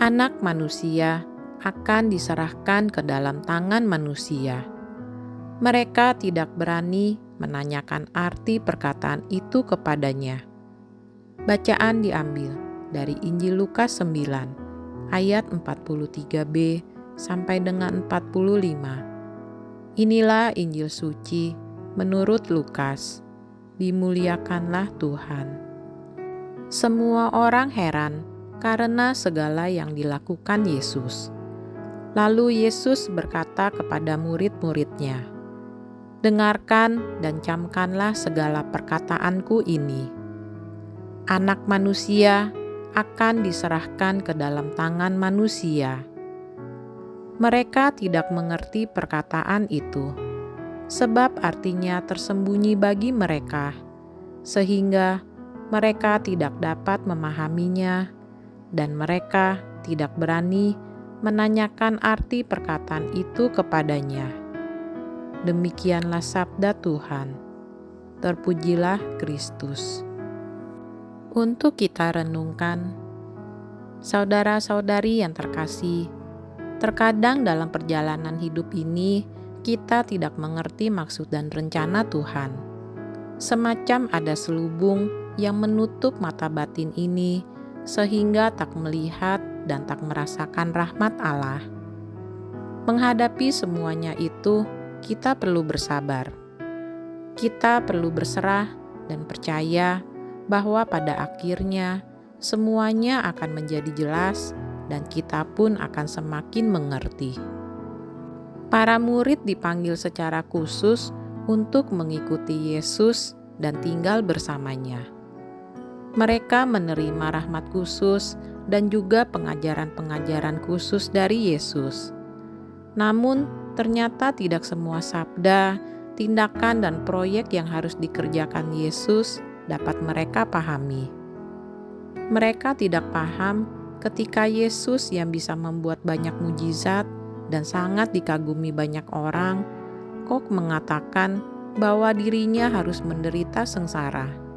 Anak Manusia akan diserahkan ke dalam tangan manusia. Mereka tidak berani menanyakan arti perkataan itu kepadanya. Bacaan diambil dari Injil Lukas 9 ayat 43b sampai dengan 45. Inilah Injil suci menurut Lukas. Dimuliakanlah Tuhan. Semua orang heran karena segala yang dilakukan Yesus. Lalu Yesus berkata kepada murid-muridnya, "Dengarkan dan camkanlah segala perkataanku ini. Anak Manusia akan diserahkan ke dalam tangan manusia." Mereka tidak mengerti perkataan itu, sebab artinya tersembunyi bagi mereka, sehingga mereka tidak dapat memahaminya, dan mereka tidak berani menanyakan arti perkataan itu kepadanya. Demikianlah sabda Tuhan. Terpujilah Kristus. Untuk kita renungkan, saudara-saudari yang terkasih, terkadang dalam perjalanan hidup ini kita tidak mengerti maksud dan rencana Tuhan. Semacam ada selubung yang menutup mata batin ini sehingga tak melihat dan tak merasakan rahmat Allah. Menghadapi semuanya itu, kita perlu bersabar. Kita perlu berserah dan percaya bahwa pada akhirnya semuanya akan menjadi jelas dan kita pun akan semakin mengerti. Para murid dipanggil secara khusus untuk mengikuti Yesus dan tinggal bersamanya. Mereka menerima rahmat khusus dan juga pengajaran-pengajaran khusus dari Yesus. Namun, ternyata tidak semua sabda, tindakan, dan proyek yang harus dikerjakan Yesus dapat mereka pahami. Mereka tidak paham ketika Yesus yang bisa membuat banyak mujizat dan sangat dikagumi banyak orang, kok mengatakan bahwa dirinya harus menderita sengsara.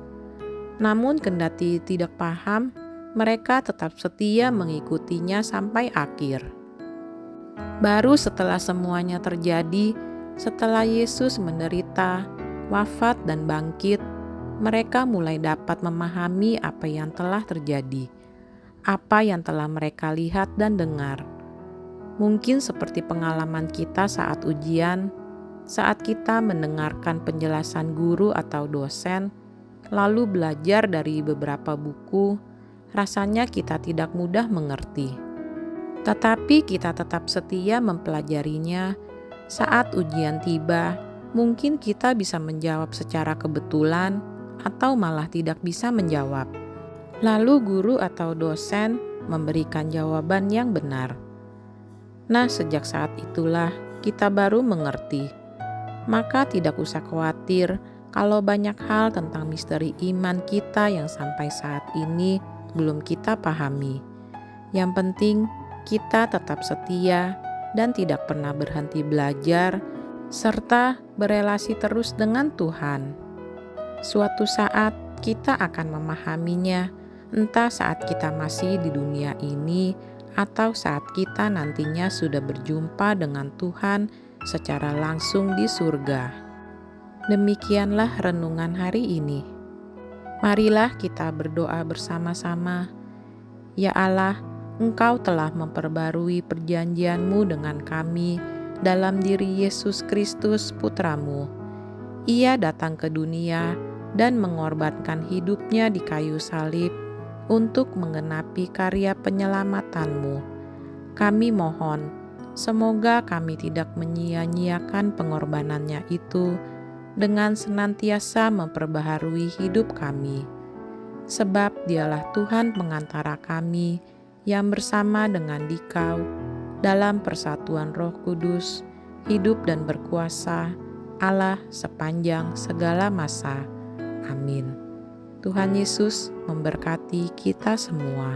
Namun kendati tidak paham, mereka tetap setia mengikutinya sampai akhir. Baru setelah semuanya terjadi, setelah Yesus menderita, wafat dan bangkit, mereka mulai dapat memahami apa yang telah terjadi, apa yang telah mereka lihat dan dengar. Mungkin seperti pengalaman kita saat ujian, saat kita mendengarkan penjelasan guru atau dosen, lalu belajar dari beberapa buku, rasanya kita tidak mudah mengerti. Tetapi kita tetap setia mempelajarinya. Saat ujian tiba, mungkin kita bisa menjawab secara kebetulan atau malah tidak bisa menjawab. Lalu guru atau dosen memberikan jawaban yang benar. Nah, sejak saat itulah kita baru mengerti. Maka tidak usah khawatir kalau banyak hal tentang misteri iman kita yang sampai saat ini belum kita pahami. Yang penting kita tetap setia dan tidak pernah berhenti belajar serta berelasi terus dengan Tuhan. Suatu saat kita akan memahaminya, entah saat kita masih di dunia ini atau saat kita nantinya sudah berjumpa dengan Tuhan secara langsung di surga. Demikianlah renungan hari ini. Marilah kita berdoa bersama-sama. Ya Allah, Engkau telah memperbarui perjanjian-Mu dengan kami dalam diri Yesus Kristus Putra-Mu. Ia datang ke dunia dan mengorbankan hidupnya di kayu salib untuk menggenapi karya penyelamatanmu. Kami mohon, semoga kami tidak menyia-nyiakan pengorbanannya itu dengan senantiasa memperbaharui hidup kami. Sebab Dialah Tuhan pengantara kami yang bersama dengan Dikau dalam persatuan Roh Kudus, hidup dan berkuasa Allah sepanjang segala masa. Amin. Tuhan Yesus memberkati kita semua.